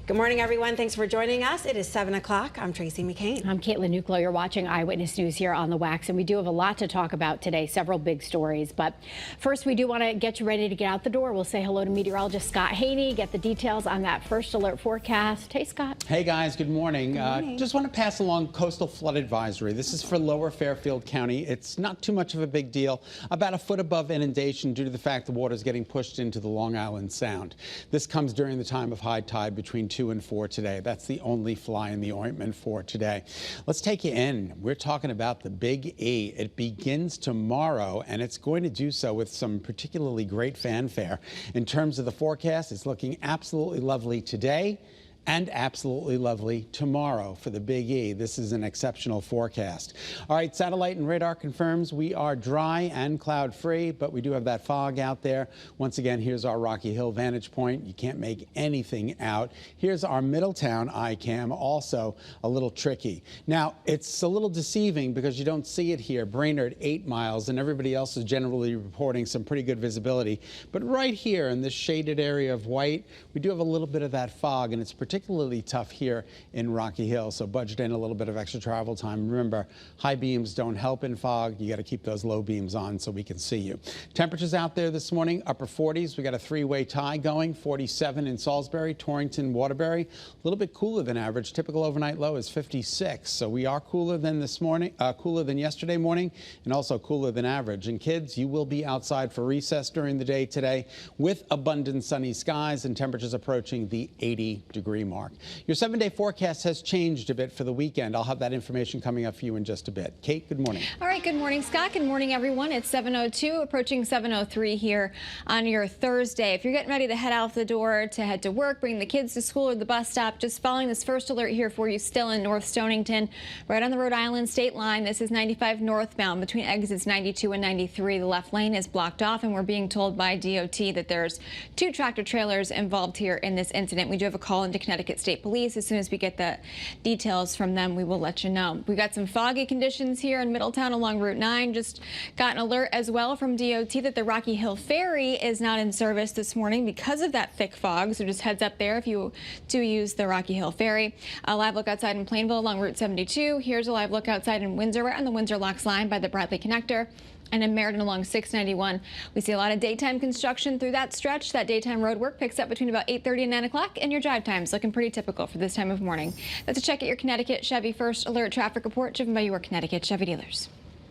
Good morning, everyone. Thanks for joining us. It is 7 o'clock. I'm Tracey McCain. I'm Caitlin Nuclo. You're watching Eyewitness News here on the Wax, and we do have a lot to talk about today, several big stories. But first, we do want to get you ready to get out the door. We'll say hello to meteorologist Scot Haney, get the details on that first alert forecast. Hey, Scott. Hey, guys. Good morning. Good morning. Just want to pass along coastal flood advisory. This is for lower Fairfield County. It's not too much of a big deal, about a foot above inundation due to the fact the water is getting pushed into the Long Island Sound. This comes during the time of high tide between 2 and 4 today. That's the only fly in the ointment for today. Let's take you in. We're talking about the Big E. It begins tomorrow, and it's going to do so with some particularly great fanfare. In terms of the forecast, it's looking absolutely lovely today and absolutely lovely tomorrow for the Big E. This is an exceptional forecast. All right, satellite and radar confirms we are dry and cloud-free, but we do have that fog out there. Once again, here's our Rocky Hill vantage point. You can't make anything out. Here's our Middletown ICAM, also a little tricky. Now, it's a little deceiving because you don't see it here. Brainerd, 8 miles, and everybody else is generally reporting some pretty good visibility. But right here in this shaded area of white, we do have a little bit of that fog, and it's particularly tough here in Rocky Hill, so budget in a little bit of extra travel time. Remember, high beams don't help in fog. You got to keep those low beams on so we can see you. Temperatures out there this morning, upper 40s. We got a three-way tie going, 47 in Salisbury, Torrington, Waterbury. A little bit cooler than average. Typical overnight low is 56, so we are cooler than this morning, cooler than yesterday morning, and also cooler than average. And kids, you will be outside for recess during the day today with abundant sunny skies and temperatures approaching the 80-degree mark. Your 7-day forecast has changed a bit for the weekend. I'll have that information coming up for you in just a bit. Kate, good morning. All right, good morning, Scott. Good morning, everyone. It's 7:02, approaching 7:03 here on your Thursday. If you're getting ready to head out the door to head to work, bring the kids to school or the bus stop, just following this first alert here for you still in North Stonington, right on the Rhode Island state line. This is 95 northbound between exits 92 and 93. The left lane is blocked off, and we're being told by DOT that there's 2 tractor trailers involved here in this incident. We do have a call into Connecticut State Police. As soon as we get the details from them, we will let you know. We've got some foggy conditions here in Middletown along Route 9. Just got an alert as well from DOT that the Rocky Hill Ferry is not in service this morning because of that thick fog. So just heads up there if you do use the Rocky Hill Ferry. A live look outside in Plainville along Route 72. Here's a live look outside in Windsor, right on the Windsor Locks line by the Bradley Connector. And in Meriden along 691, we see a lot of daytime construction through that stretch. That daytime road work picks up between about 8:30 and 9 o'clock, and your drive time's looking pretty typical for this time of morning. That's a check at your Connecticut Chevy First Alert traffic report driven by your Connecticut Chevy dealers.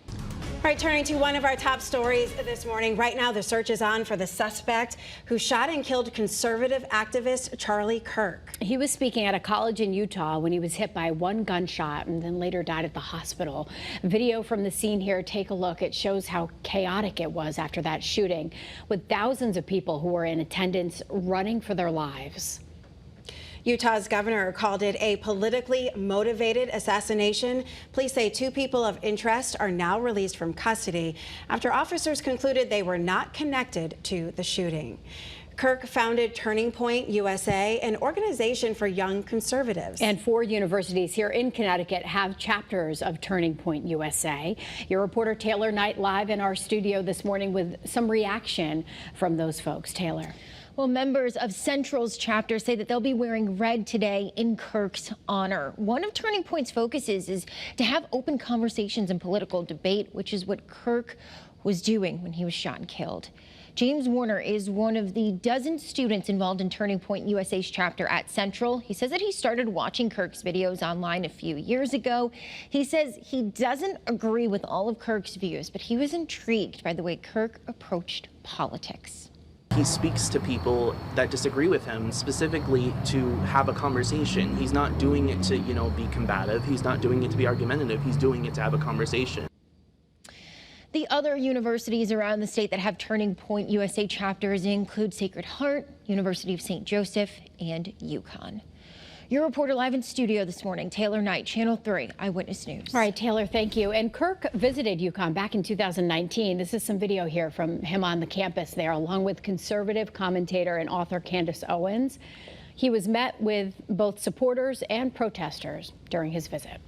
All right, turning to one of our top stories this morning. Right now, the search is on for the suspect who shot and killed conservative activist Charlie Kirk. He was speaking at a college in Utah when he was hit by one gunshot and then later died at the hospital. Video from the scene here, take a look. It shows how chaotic it was after that shooting, with thousands of people who were in attendance running for their lives. Utah's governor called it a politically motivated assassination. Police say 2 people of interest are now released from custody after officers concluded they were not connected to the shooting. Kirk founded Turning Point USA, an organization for young conservatives. And 4 universities here in Connecticut have chapters of Turning Point USA. Your reporter Taylor Knight live in our studio this morning with some reaction from those folks. Taylor. Well, members of Central's chapter say that they'll be wearing red today in Kirk's honor. One of Turning Point's focuses is to have open conversations and political debate, which is what Kirk was doing when he was shot and killed. James Warner is one of the dozen students involved in Turning Point USA's chapter at Central. He says that he started watching Kirk's videos online a few years ago. He says he doesn't agree with all of Kirk's views, but he was intrigued by the way Kirk approached politics. He speaks to people that disagree with him, specifically to have a conversation. He's not doing it to, be combative. He's not doing it to be argumentative. He's doing it to have a conversation. The other universities around the state that have Turning Point USA chapters include Sacred Heart, University of St. Joseph, and UConn. Your reporter live in studio this morning, Taylor Knight, Channel 3 Eyewitness News. All right, Taylor, thank you. And Kirk visited UConn back in 2019. This is some video here from him on the campus there, along with conservative commentator and author Candace Owens. He was met with both supporters and protesters during his visit.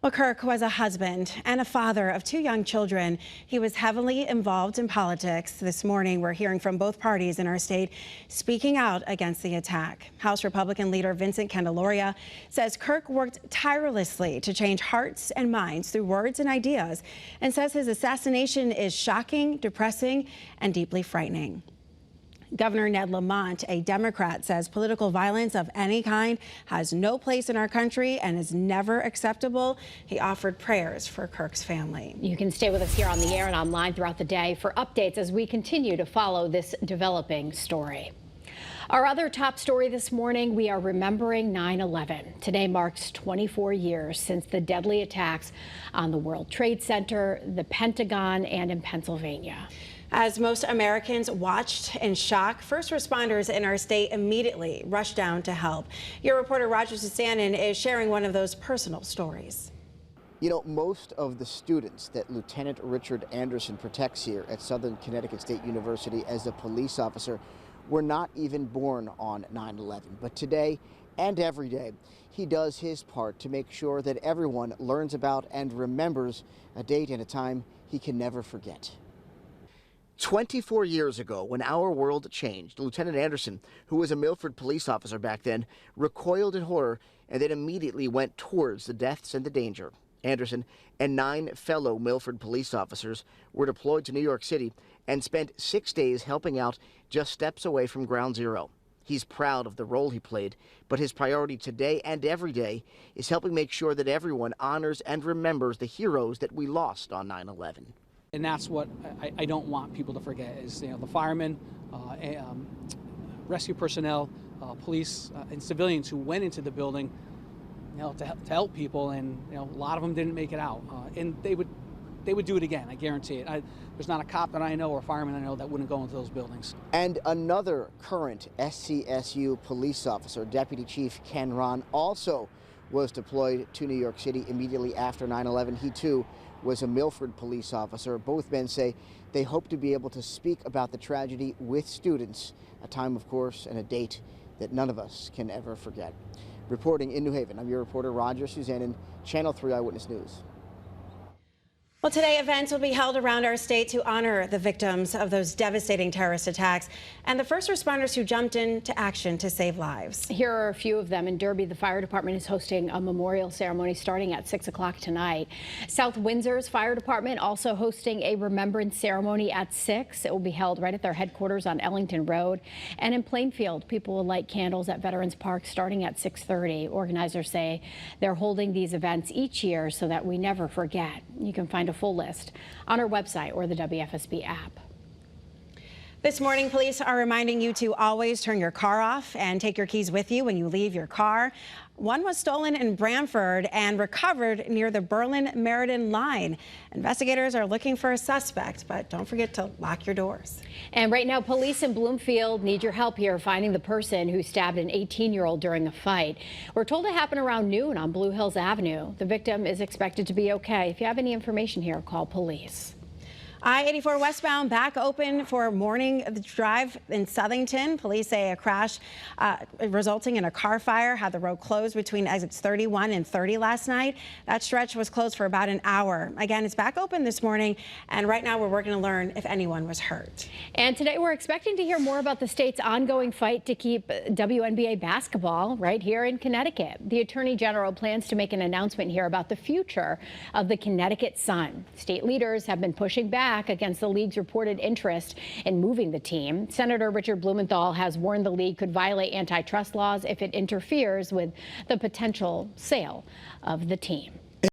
Well, Kirk was a husband and a father of 2 young children. He was heavily involved in politics. This morning, we're hearing from both parties in our state speaking out against the attack. House Republican leader Vincent Candelaria says Kirk worked tirelessly to change hearts and minds through words and ideas, and says his assassination is shocking, depressing, and deeply frightening. Governor Ned Lamont, a Democrat, says political violence of any kind has no place in our country and is never acceptable. He offered prayers for Kirk's family. You can stay with us here on the air and online throughout the day for updates as we continue to follow this developing story. Our other top story this morning, we are remembering 9/11. Today marks 24 years since the deadly attacks on the World Trade Center, the Pentagon, and in Pennsylvania. As most Americans watched in shock, first responders in our state immediately rushed down to help. Your reporter Roger Susanin is sharing one of those personal stories. You know, most of the students that Lieutenant Richard Anderson protects here at Southern Connecticut State University as a police officer were not even born on 9/11. But today and every day, he does his part to make sure that everyone learns about and remembers a date and a time he can never forget. 24 years ago, when our world changed, Lieutenant Anderson, who was a Milford police officer back then, recoiled in horror and then immediately went towards the deaths and the danger. Anderson and 9 fellow Milford police officers were deployed to New York City and spent 6 days helping out just steps away from Ground Zero. He's proud of the role he played, but his priority today and every day is helping make sure that everyone honors and remembers the heroes that we lost on 9/11. And that's what I don't want people to forget is, the firemen, rescue personnel, police, and civilians who went into the building, to help people, and a lot of them didn't make it out, and they would do it again. I guarantee it. There's not a cop that I know or a fireman I know that wouldn't go into those buildings. And another current SCSU police officer, Deputy Chief Ken Ron, also was deployed to New York City immediately after 9/11. He too was a Milford police officer. Both men say they hope to be able to speak about the tragedy with students, a time, of course, and a date that none of us can ever forget. Reporting in New Haven, I'm your reporter Roger Susanin, Channel 3 Eyewitness News. Well, today events will be held around our state to honor the victims of those devastating terrorist attacks and the first responders who jumped into action to save lives. Here are a few of them. In Derby, the fire department is hosting a memorial ceremony starting at 6 o'clock tonight. South Windsor's fire department also hosting a remembrance ceremony at 6. It will be held right at their headquarters on Ellington Road. And in Plainfield, people will light candles at Veterans Park starting at 6:30. Organizers say they're holding these events each year so that we never forget. You can find a full list on our website or the WFSB app. This morning, police are reminding you to always turn your car off and take your keys with you when you leave your car. One was stolen in Branford and recovered near the Berlin-Meriden line. Investigators are looking for a suspect, but don't forget to lock your doors. And right now, police in Bloomfield need your help here finding the person who stabbed an 18-year-old during a fight. We're told it happened around noon on Blue Hills Avenue. The victim is expected to be okay. If you have any information here, call police. I-84 westbound back open for morning drive in Southington. Police say a crash resulting in a car fire had the road closed between exits 31 and 30 last night. That stretch was closed for about an hour. Again, it's back open this morning, and right now we're working to learn if anyone was hurt. And today we're expecting to hear more about the state's ongoing fight to keep WNBA basketball right here in Connecticut. The Attorney General plans to make an announcement here about the future of the Connecticut Sun. State leaders have been pushing back against the league's reported interest in moving the team. Senator Richard Blumenthal has warned the league could violate antitrust laws if it interferes with the potential sale of the team.